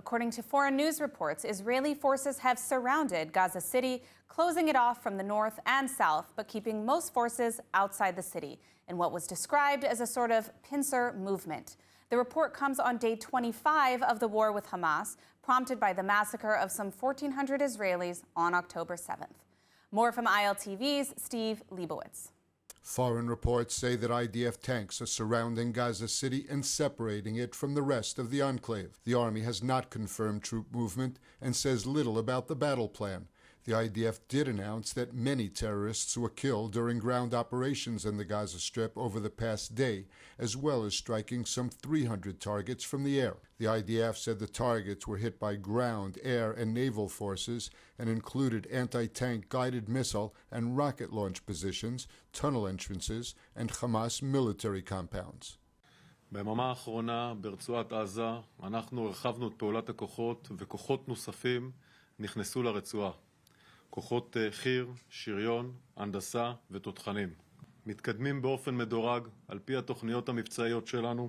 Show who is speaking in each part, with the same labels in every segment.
Speaker 1: According to foreign news reports, Israeli forces have surrounded Gaza City, closing it off from the north and south, but keeping most forces outside the city in what was described as a sort of pincer movement. The report comes on day 25 of the war with Hamas, prompted by the massacre of some 1,400 Israelis on October 7th. More from ILTV's Steve Leibowitz.
Speaker 2: Foreign reports say that IDF tanks are surrounding Gaza City and separating it from the rest of the enclave. The army has not confirmed troop movement and says little about the battle plan. The IDF did announce that many terrorists were killed during ground operations in the Gaza Strip over the past day, as well as striking some 300 targets from the air. The IDF said the targets were hit by ground, air, and naval forces and included anti-tank guided missile and rocket launch positions, tunnel entrances, and Hamas military compounds.
Speaker 3: ביממה האחרונה ברצועת עזה אנחנו הרחבנו את פעולת הכוחות וכוחות נוספים נכנסו לרצועה. כוחות חי"ר, שריון, הנדסה ותותחנים. מתקדמים באופן מדורג על פי התוכניות המבצעיות שלנו.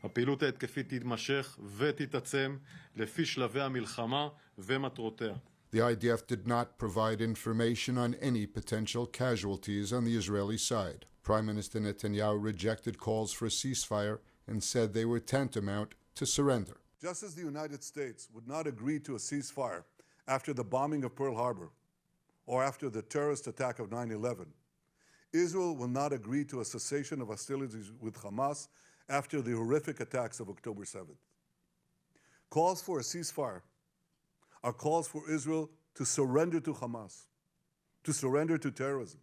Speaker 3: הפעילות ההתקפית תתמשך ותתעצם לפי שלבי המלחמה ומטרותיה.
Speaker 2: The IDF did not provide information on any potential casualties on the Israeli side. Prime Minister Netanyahu rejected calls for a ceasefire and said they were tantamount to surrender.
Speaker 4: Just as the United States would not agree to a ceasefire after the bombing of Pearl Harbor or after the terrorist attack of 9/11, Israel will not agree to a cessation of hostilities with Hamas after the horrific attacks of October 7th. Calls for a ceasefire are calls for Israel to surrender to Hamas, to surrender to terrorism,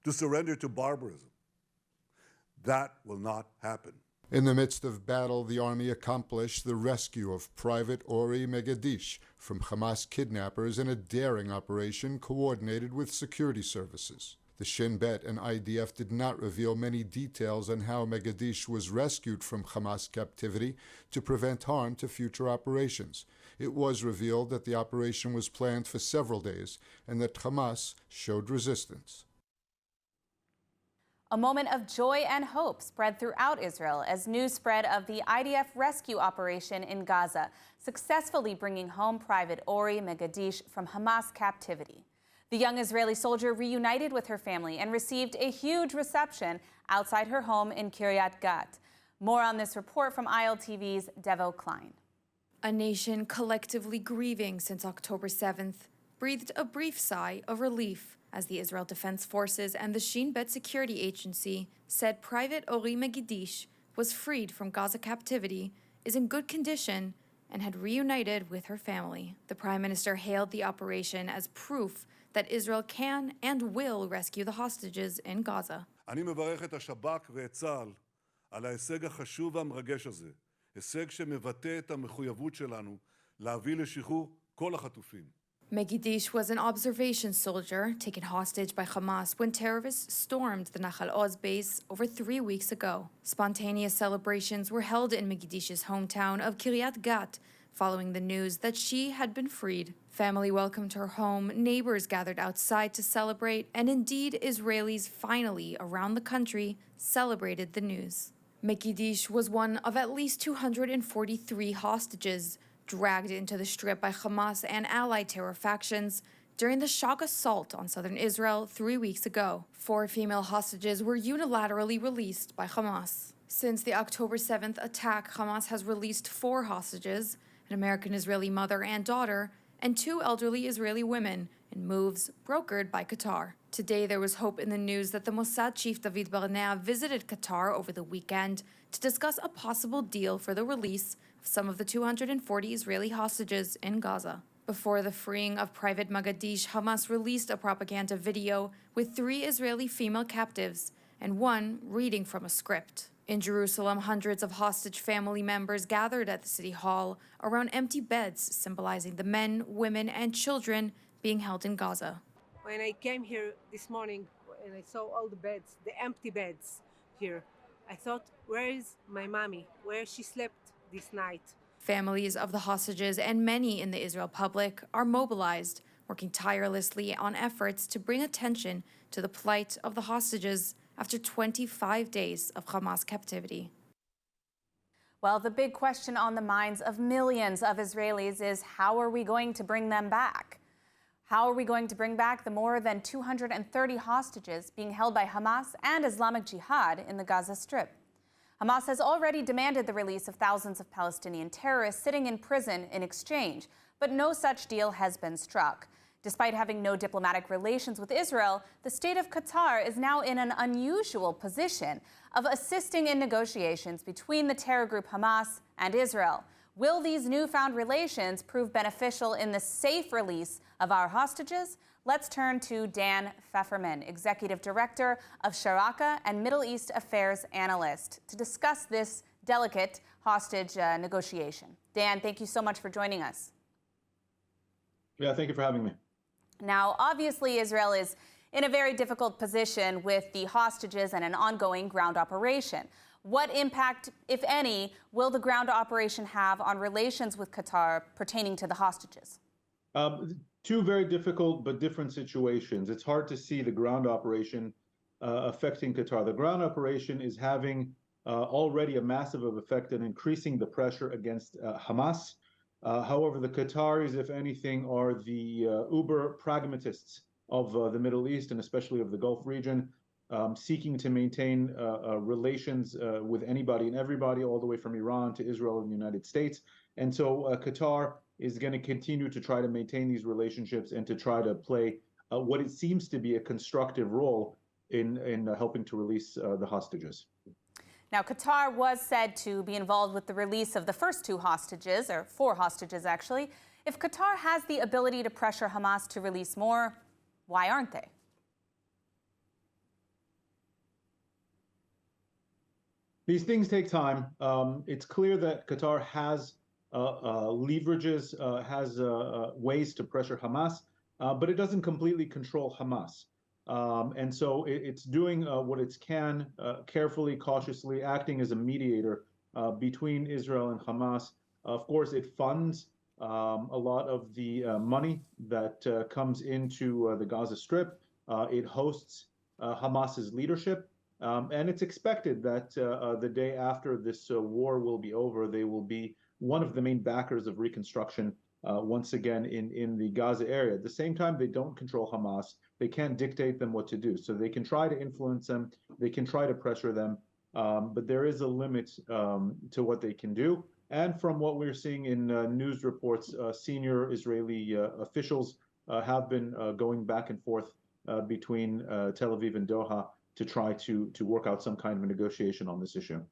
Speaker 4: to surrender to barbarism. That will not happen.
Speaker 2: In the midst of battle, the army accomplished the rescue of Private Ori Megadish from Hamas kidnappers in a daring operation coordinated with security services. The Shin Bet and IDF did not reveal many details on how Megadish was rescued from Hamas captivity to prevent harm to future operations. It was revealed that the operation was planned for several days and that Hamas showed resistance.
Speaker 1: A moment of joy and hope spread throughout Israel as news spread of the IDF rescue operation in Gaza, successfully bringing home Private Ori Megadish from Hamas captivity. The young Israeli soldier reunited with her family and received a huge reception outside her home in Kiryat Gat. More on this report from ILTV's Devo Klein.
Speaker 5: A nation collectively grieving since October 7th breathed a brief sigh of relief as the Israel Defense Forces and the Shin Bet Security Agency said Private Ori Megadish was freed from Gaza captivity, is in good condition, and had reunited with her family. The Prime Minister hailed the operation as proof that Israel can and will rescue the hostages in Gaza.
Speaker 4: אני מברך את השב"כ ואת צה"ל על ההישג החשוב והמרגש הזה, הישג שמבטא את המחויבות שלנו להביא לשחרור כל החטופים.
Speaker 5: Megadish was an observation soldier taken hostage by Hamas when terrorists stormed the Nachal Oz base over 3 weeks ago. Spontaneous celebrations were held in Megadish's hometown of Kiryat Gat following the news that she had been freed. Family welcomed her home, neighbors gathered outside to celebrate, and indeed Israelis finally around the country celebrated the news. Megadish was one of at least 243 hostages dragged into the Strip by Hamas and allied terror factions during the shock assault on southern Israel 3 weeks ago. 4 female hostages were unilaterally released by Hamas. Since the October 7th attack, Hamas has released 4 hostages, an American-Israeli mother and daughter, and 2 elderly Israeli women, in moves brokered by Qatar. Today, there was hope in the news that the Mossad chief David Barnea visited Qatar over the weekend to discuss a possible deal for the release of some of the 240 Israeli hostages in Gaza. Before the freeing of Private Megadish, Hamas released a propaganda video with 3 Israeli female captives and 1 reading from a script. In Jerusalem, hundreds of hostage family members gathered at the city hall around empty beds, symbolizing the men, women, and children being held in Gaza.
Speaker 6: When I came here this morning and I saw all the beds, the empty beds here, I thought, where is my mommy? Where she slept this night?
Speaker 5: Families of the hostages and many in the Israel public are mobilized, working tirelessly on efforts to bring attention to the plight of the hostages after 25 days of Hamas captivity.
Speaker 1: Well, the big question on the minds of millions of Israelis is, how are we going to bring them back? How are we going to bring back the more than 230 hostages being held by Hamas and Islamic Jihad in the Gaza Strip? Hamas has already demanded the release of thousands of Palestinian terrorists sitting in prison in exchange, but no such deal has been struck. Despite having no diplomatic relations with Israel, the state of Qatar is now in an unusual position of assisting in negotiations between the terror group Hamas and Israel. Will these newfound relations prove beneficial in the safe release of our hostages? Let's turn to Dan Pfefferman, Executive Director of Sharaka and Middle East Affairs Analyst, to discuss this delicate hostage negotiation. Dan, thank you so much for joining us.
Speaker 7: Yeah, thank you for having me.
Speaker 1: Now, obviously, Israel is in a very difficult position with the hostages and an ongoing ground operation. What impact, if any, will the ground operation have on relations with Qatar pertaining to the hostages?
Speaker 7: Two very difficult but different situations. It's hard to see the ground operation affecting Qatar. The ground operation is having already a massive effect in increasing the pressure against Hamas. However, the Qataris, if anything, are the uber pragmatists of the Middle East and especially of the Gulf region, seeking to maintain relations with anybody and everybody, all the way from Iran to Israel and the United States. And so Qatar is going to continue to try to maintain these relationships and to try to play what it seems to be a constructive role in helping to release the hostages.
Speaker 1: Now, Qatar was said to be involved with the release of the first two hostages, or 4 hostages actually. If Qatar has the ability to pressure Hamas to release more, why aren't they?
Speaker 7: These things take time. It's clear that Qatar has leverages, has ways to pressure Hamas, but it doesn't completely control Hamas. And so it's doing what it can, carefully, cautiously, acting as a mediator between Israel and Hamas. Of course, it funds a lot of the money that comes into the Gaza Strip. It hosts Hamas's leadership. And it's expected that the day after this war will be over, they will be one of the main backers of reconstruction once again in the Gaza area. At the same time, they don't control Hamas. They can't dictate them what to do. So they can try to influence them. They can try to pressure them. But there is a limit to what they can do. And from what we're seeing in news reports, senior Israeli officials have been going back and forth between Tel Aviv and Doha to try to work out some kind of a negotiation on this issue.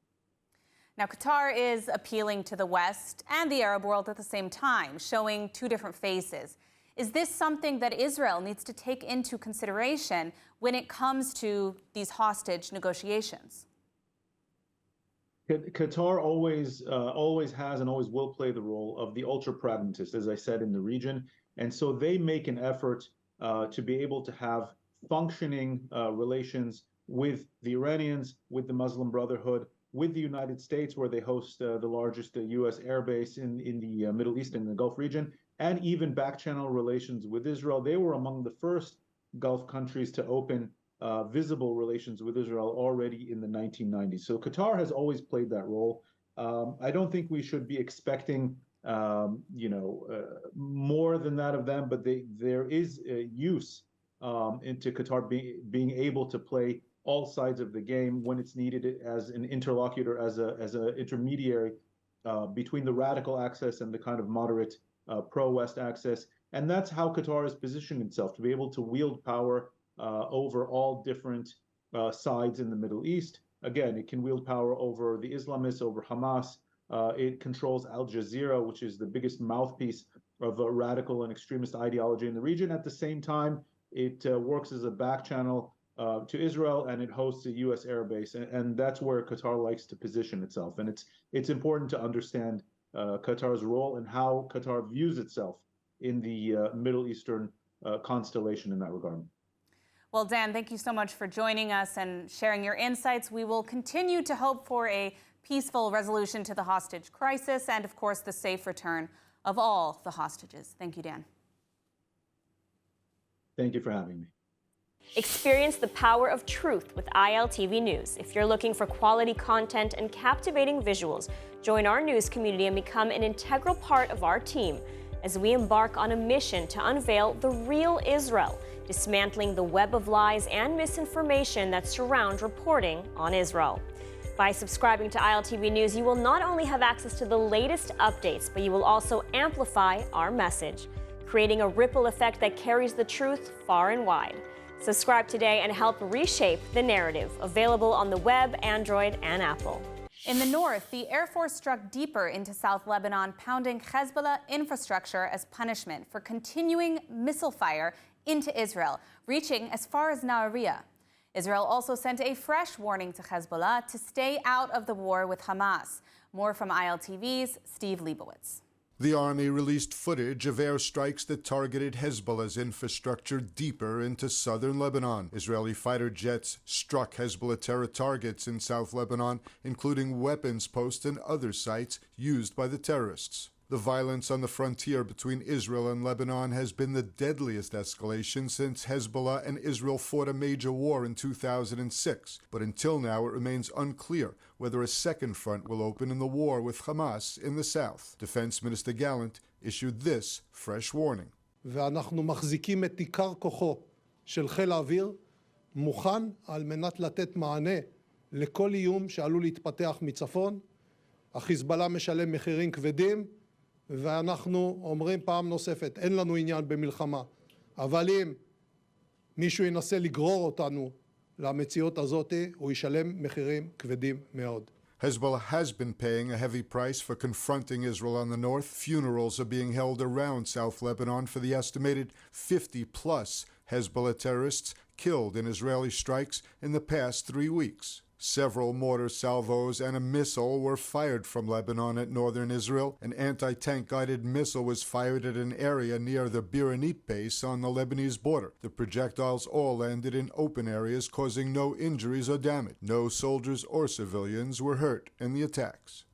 Speaker 1: Now, Qatar is appealing to the West and the Arab world at the same time, showing two different faces. Is this something that Israel needs to take into consideration when it comes to these hostage negotiations?
Speaker 7: Qatar always has and always will play the role of the ultra-pragmatist, as I said, in the region. And so they make an effort to be able to have functioning relations with the Iranians, with the Muslim Brotherhood, with the United States, where they host the largest U.S. airbase in the Middle East and the Gulf region, and even back-channel relations with Israel. They were among the first Gulf countries to open visible relations with Israel already in the 1990s. So Qatar has always played that role. I don't think we should be expecting more than that of them, but there is a use into Qatar being able to play all sides of the game when it's needed as an interlocutor, as an intermediary between the radical axis and the kind of moderate pro-West axis. And that's how Qatar has positioned itself, to be able to wield power over all different sides in the Middle East. Again, it can wield power over the Islamists, over Hamas. It controls Al Jazeera, which is the biggest mouthpiece of a radical and extremist ideology in the region. At the same time, it works as a back channel to Israel, and it hosts a U.S. airbase, and that's where Qatar likes to position itself. And it's important to understand Qatar's role and how Qatar views itself in the Middle Eastern constellation in that regard.
Speaker 1: Well, Dan, thank you so much for joining us and sharing your insights. We will continue to hope for a peaceful resolution to the hostage crisis and, of course, the safe return of all the hostages. Thank you, Dan.
Speaker 7: Thank you for having me.
Speaker 8: Experience the power of truth with ILTV News. If you're looking for quality content and captivating visuals, join our news community and become an integral part of our team as we embark on a mission to unveil the real Israel, dismantling the web of lies and misinformation that surround reporting on Israel. By subscribing to ILTV News, you will not only have access to the latest updates, but you will also amplify our message, creating a ripple effect that carries the truth far and wide. Subscribe today and help reshape the narrative. Available on the web, Android, and Apple.
Speaker 1: In the north, the Air Force struck deeper into South Lebanon, pounding Hezbollah infrastructure as punishment for continuing missile fire into Israel, reaching as far as al-Arouri. Israel also sent a fresh warning to Hezbollah to stay out of the war with Hamas. More from ILTV's Steve Leibowitz.
Speaker 2: The army released footage of airstrikes that targeted Hezbollah's infrastructure deeper into southern Lebanon. Israeli fighter jets struck Hezbollah terror targets in South Lebanon, including weapons posts and other sites used by the terrorists. The violence on the frontier between Israel and Lebanon has been the deadliest escalation since Hezbollah and Israel fought a major war in 2006. But until now, it remains unclear whether a second front will open in the war with Hamas in the south. Defense Minister Gallant issued this fresh warning.
Speaker 9: ואנחנו מחזיקים את עיקר כוחו של חיל האוויר מוכן על מנת לתת מענה לכל איום שעלול להתפתח מצפון. החיזבאללה משלם מחירים כבדים, ואנחנו אומרים פעם נוספת, אין לנו עניין במלחמה. אבל אם מישהו ינסה לגרור אותנו למציאות הזאת, הוא ישלם מחירים כבדים מאוד.
Speaker 2: Hezbollah has been paying a heavy price for confronting Israel on the north. Funerals are being held around South Lebanon for the estimated 50-plus Hezbollah terrorists killed in Israeli strikes in the past 3 weeks. Several mortar salvos and a missile were fired from Lebanon at northern Israel. An anti-tank guided missile was fired at an area near the Biranit base on the Lebanese border. The projectiles all landed in open areas, causing no injuries or damage. No soldiers or civilians were hurt in the attacks.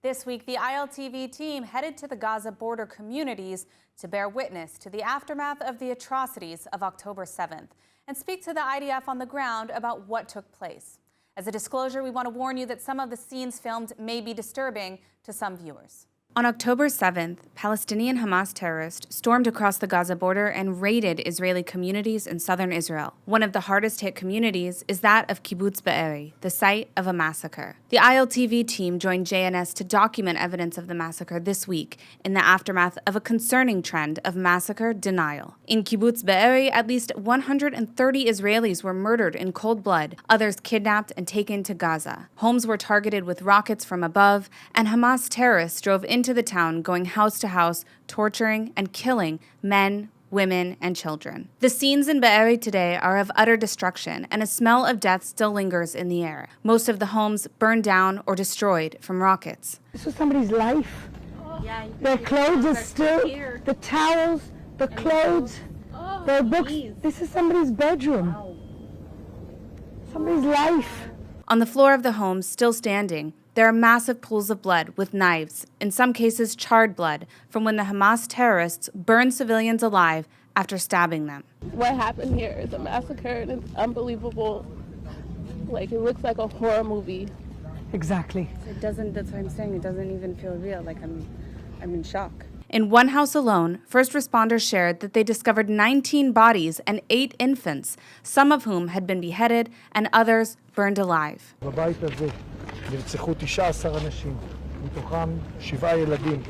Speaker 1: This week, the ILTV team headed to the Gaza border communities to bear witness to the aftermath of the atrocities of October 7th and speak to the IDF on the ground about what took place. As a disclosure, we want to warn you that some of the scenes filmed may be disturbing to some viewers.
Speaker 5: On October 7th, Palestinian Hamas terrorists stormed across the Gaza border and raided Israeli communities in southern Israel. One of the hardest-hit communities is that of Kibbutz Be'eri, the site of a massacre. The ILTV team joined JNS to document evidence of the massacre this week in the aftermath of a concerning trend of massacre denial. In Kibbutz Be'eri, at least 130 Israelis were murdered in cold blood, others kidnapped and taken to Gaza. Homes were targeted with rockets from above, and Hamas terrorists drove into the town, going house to house, torturing and killing men, women, and children. The scenes in Be'eri today are of utter destruction, and a smell of death still lingers in the air. Most of the homes burned down or destroyed from rockets.
Speaker 10: This was somebody's life.
Speaker 8: Yeah,
Speaker 10: their clothes are still, the towels, the clothes, their books. Geez. This is somebody's bedroom. Wow. Somebody's life.
Speaker 5: On the floor of the homes, still standing, there are massive pools of blood with knives, in some cases charred blood, from when the Hamas terrorists burned civilians alive after stabbing them.
Speaker 11: What happened here is a massacre, and it's unbelievable. Like, it looks like a horror movie.
Speaker 10: Exactly.
Speaker 12: That's what I'm saying, it doesn't even feel real, like I'm in shock.
Speaker 5: In one house alone, first responders shared that they discovered 19 bodies and 8 infants, some of whom had been beheaded and others burned alive.
Speaker 9: נרצחו 19 אנשים, מתוכם 7 ילדים,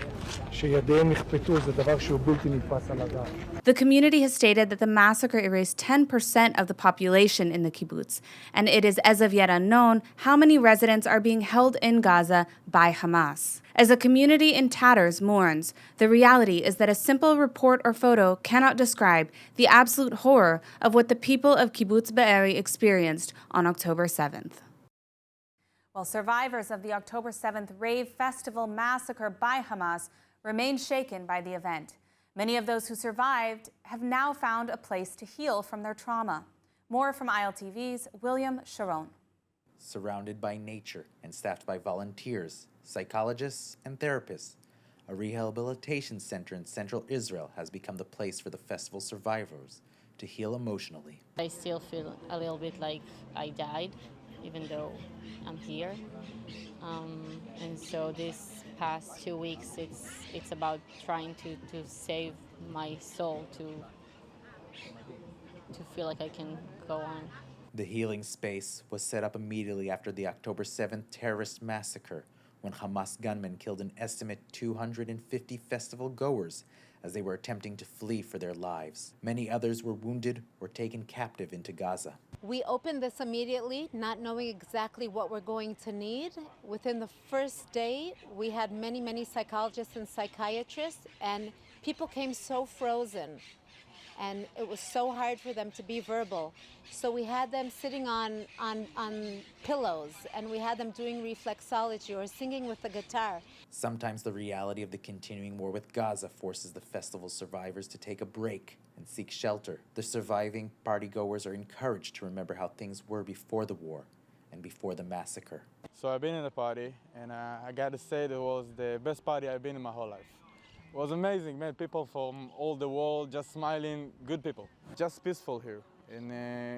Speaker 9: שידיהם נחפתו, זה דבר שהוא בלתי נתפס על הדעת.
Speaker 5: The community has stated that the massacre erased 10% of the population in the kibbutz, and it is as of yet unknown how many residents are being held in Gaza by Hamas. As a community in tatters mourns, the reality is that a simple report or photo cannot describe the absolute horror of what the people of Kibbutz Be'eri experienced on October 7th.
Speaker 1: Well, survivors of the October 7th rave festival massacre by Hamas remain shaken by the event. Many of those who survived have now found a place to heal from their trauma. More from ILTV's William Sharon.
Speaker 13: Surrounded by nature and staffed by volunteers, psychologists, and therapists, a rehabilitation center in central Israel has become the place for the festival survivors to heal emotionally.
Speaker 14: I still feel a little bit like I died, even though I'm here. And so this past 2 weeks, it's about trying to save my soul, to feel like I can go on.
Speaker 13: The healing space was set up immediately after the October 7th terrorist massacre, when Hamas gunmen killed an estimate 250 festival goers as they were attempting to flee for their lives. Many others were wounded or taken captive into Gaza.
Speaker 15: We opened this immediately, not knowing exactly what we're going to need. Within the first day, we had many, many psychologists and psychiatrists, and people came so frozen. And it was so hard for them to be verbal. So we had them sitting on pillows, and we had them doing reflexology or singing with the guitar.
Speaker 13: Sometimes the reality of the continuing war with Gaza forces the festival survivors to take a break and seek shelter. The surviving partygoers are encouraged to remember how things were before the war and before the massacre.
Speaker 16: So I've been in a party, and I gotta say that it was the best party I've been in my whole life. It was amazing, man. People from all the world just smiling, good people. Just peaceful here. And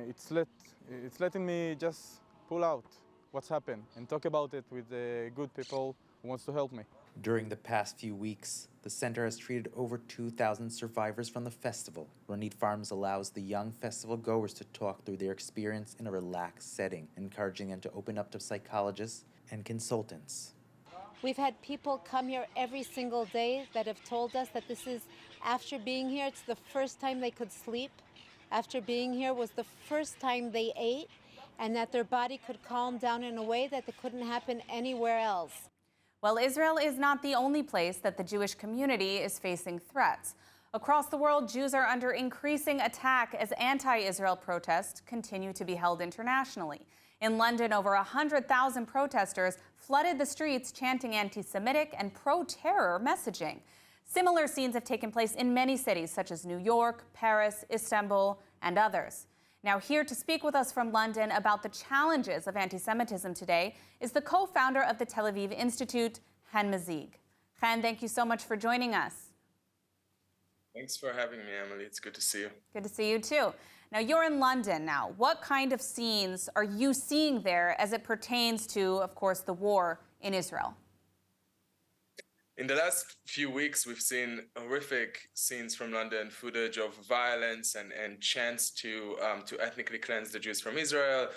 Speaker 16: it's letting me just pull out what's happened and talk about it with good people who wants to help me.
Speaker 13: During the past few weeks, the center has treated over 2,000 survivors from the festival. Ronit Farms allows the young festival goers to talk through their experience in a relaxed setting, encouraging them to open up to psychologists and consultants.
Speaker 15: We've had people come here every single day that have told us that this is, after being here, it's the first time they could sleep. After being here was the first time they ate, and that their body could calm down in a way that couldn't happen anywhere else.
Speaker 1: Well, Israel is not the only place that the Jewish community is facing threats. Across the world, Jews are under increasing attack as anti-Israel protests continue to be held internationally. In London, over 100,000 protesters flooded the streets chanting anti-Semitic and pro-terror messaging. Similar scenes have taken place in many cities, such as New York, Paris, Istanbul, and others. Now, here to speak with us from London about the challenges of anti-Semitism today is the co-founder of the Tel Aviv Institute, Chen Mazig. Chen, thank you so much for joining us.
Speaker 17: Thanks for having me, Emily. It's good to see you.
Speaker 1: Good to see you, too. Now, you're in London now. What kind of scenes are you seeing there as it pertains to, of course, the war in Israel?
Speaker 17: In the last few weeks, we've seen horrific scenes from London, footage of violence and chants to ethnically cleanse the Jews from Israel,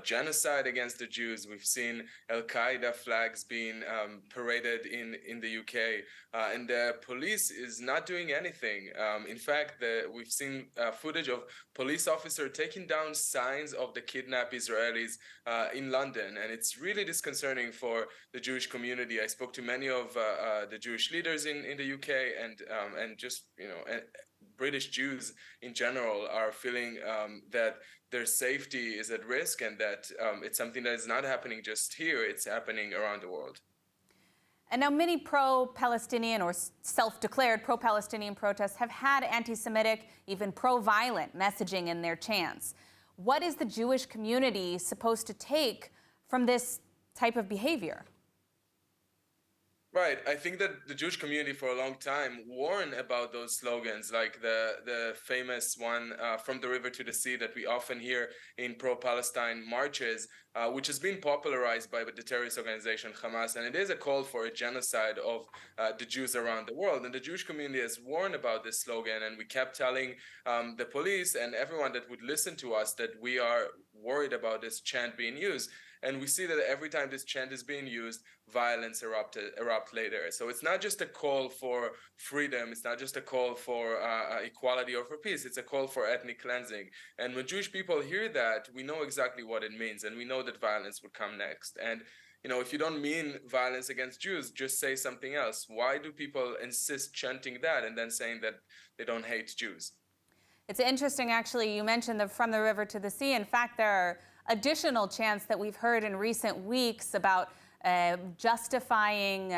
Speaker 17: genocide against the Jews. We've seen al-Qaeda flags being paraded in the UK, and the police is not doing anything. In fact, we've seen footage of police officers taking down signs of the kidnapped Israelis in London, and it's really disconcerting for the Jewish community. I spoke to many of the Jewish leaders in the UK, and just British Jews in general are feeling that their safety is at risk, and that it's something that is not happening just here, it's happening around the world.
Speaker 1: And now many pro-Palestinian or self-declared pro-Palestinian protests have had anti-Semitic, even pro-violent messaging in their chants. What is the Jewish community supposed to take from this type of behavior?
Speaker 17: Right. I think that the Jewish community for a long time warned about those slogans, like the famous one, from the river to the sea, that we often hear in pro-Palestine marches, which has been popularized by the terrorist organization Hamas. And it is a call for a genocide of the Jews around the world. And the Jewish community has warned about this slogan. And we kept telling the police and everyone that would listen to us that we are worried about this chant being used. And we see that every time this chant is being used, violence erupt later. So it's not just a call for freedom. It's not just a call for equality or for peace. It's a call for ethnic cleansing. And when Jewish people hear that, we know exactly what it means. And we know that violence would come next. And if you don't mean violence against Jews, just say something else. Why do people insist chanting that and then saying that they don't hate Jews?
Speaker 1: It's interesting, actually, you mentioned the from the river to the sea. In fact, there are additional chants that we've heard in recent weeks about justifying,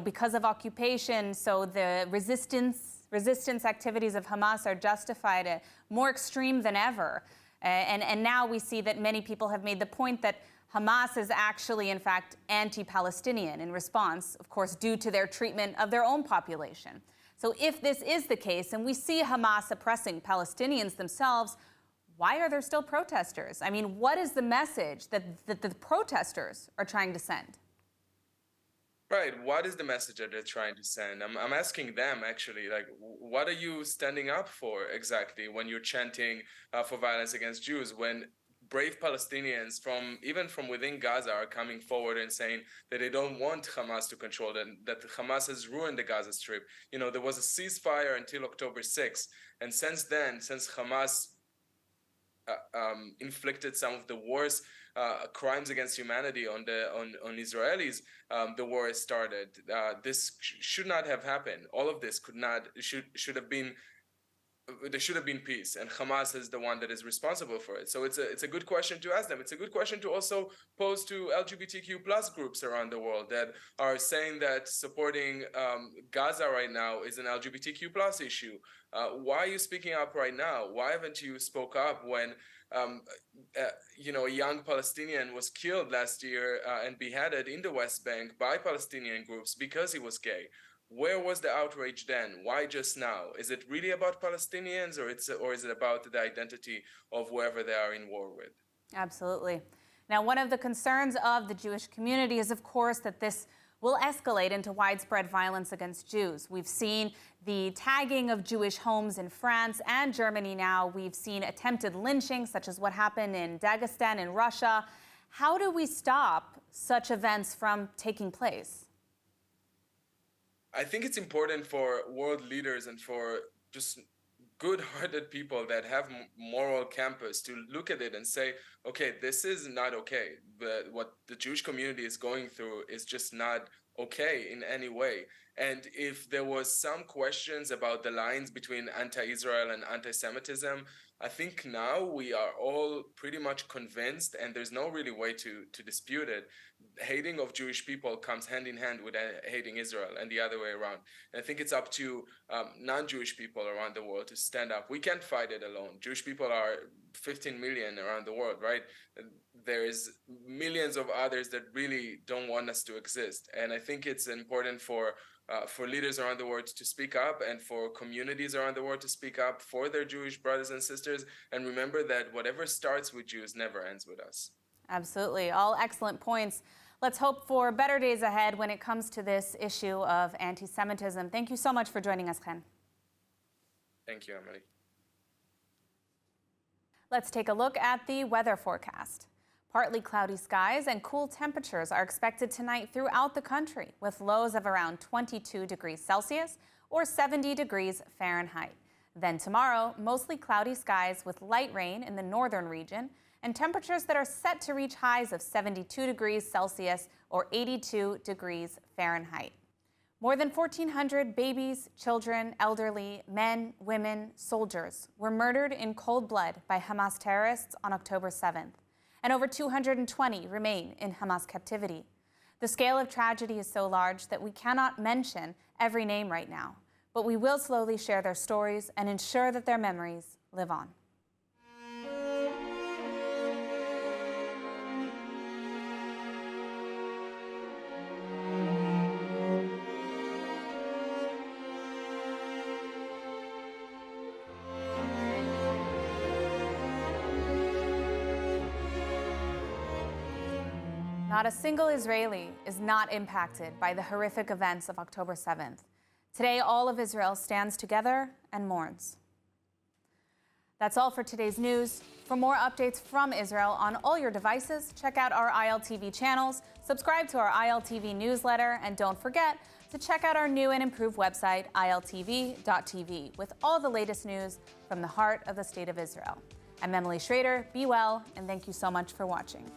Speaker 1: because of occupation, so the resistance activities of Hamas are justified, more extreme than ever. And now we see that many people have made the point that Hamas is actually, in fact, anti-Palestinian in response, of course, due to their treatment of their own population. So if this is the case, and we see Hamas oppressing Palestinians themselves, why are there still protesters? I mean, what is the message that the protesters are trying to send?
Speaker 17: Right. What is the message that they're trying to send? I'm asking them, actually, like, what are you standing up for exactly when you're chanting for violence against Jews, when brave Palestinians even from within Gaza are coming forward and saying that they don't want Hamas to control them, that Hamas has ruined the Gaza Strip. You know, there was a ceasefire until October 6th. And since then, since Hamas inflicted some of the worst crimes against humanity on Israelis, the war has started. This should not have happened. All of this should have been. There should have been peace, and Hamas is the one that is responsible for it. So it's a good question to ask them. It's a good question to also pose to LGBTQ plus groups around the world that are saying that supporting Gaza right now is an LGBTQ plus issue. Why are you speaking up right now? Why haven't you spoke up when a young Palestinian was killed last year and beheaded in the West Bank by Palestinian groups because he was gay? Where was the outrage then? Why just now? Is it really about Palestinians, or is it about the identity of whoever they are in war with?
Speaker 1: Absolutely. Now, one of the concerns of the Jewish community is, of course, that this will escalate into widespread violence against Jews. We've seen the tagging of Jewish homes in France and Germany now. We've seen attempted lynching, such as what happened in Dagestan in Russia. How do we stop such events from taking place?
Speaker 17: I think it's important for world leaders and for just good-hearted people that have moral compass to look at it and say, okay, this is not okay. What the Jewish community is going through is just not okay in any way. And if there was some questions about the lines between anti-Israel and anti-Semitism, I think now we are all pretty much convinced, and there's no really way to dispute it. Hating of Jewish people comes hand in hand with hating Israel, and the other way around. And I think it's up to non-Jewish people around the world to stand up. We can't fight it alone. Jewish people are 15 million around the world, right? There's millions of others that really don't want us to exist. And I think it's important for leaders around the world to speak up, and for communities around the world to speak up for their Jewish brothers and sisters, and remember that whatever starts with Jews never ends with us.
Speaker 1: Absolutely. All excellent points. Let's hope for better days ahead when it comes to this issue of anti-Semitism. Thank you so much for joining us, Chen.
Speaker 17: Thank you, Emily.
Speaker 1: Let's take a look at the weather forecast. Partly cloudy skies and cool temperatures are expected tonight throughout the country, with lows of around 22 degrees Celsius or 70 degrees Fahrenheit. Then tomorrow, mostly cloudy skies with light rain in the northern region, and temperatures that are set to reach highs of 72 degrees Celsius or 82 degrees Fahrenheit. More than 1,400 babies, children, elderly, men, women, soldiers were murdered in cold blood by Hamas terrorists on October 7th. And over 220 remain in Hamas captivity. The scale of tragedy is so large that we cannot mention every name right now, but we will slowly share their stories and ensure that their memories live on. Not a single Israeli is not impacted by the horrific events of October 7th. Today, all of Israel stands together and mourns. That's all for today's news. For more updates from Israel on all your devices, check out our ILTV channels, subscribe to our ILTV newsletter, and don't forget to check out our new and improved website, iltv.tv, with all the latest news from the heart of the State of Israel. I'm Emily Schrader. Be well, and thank you so much for watching.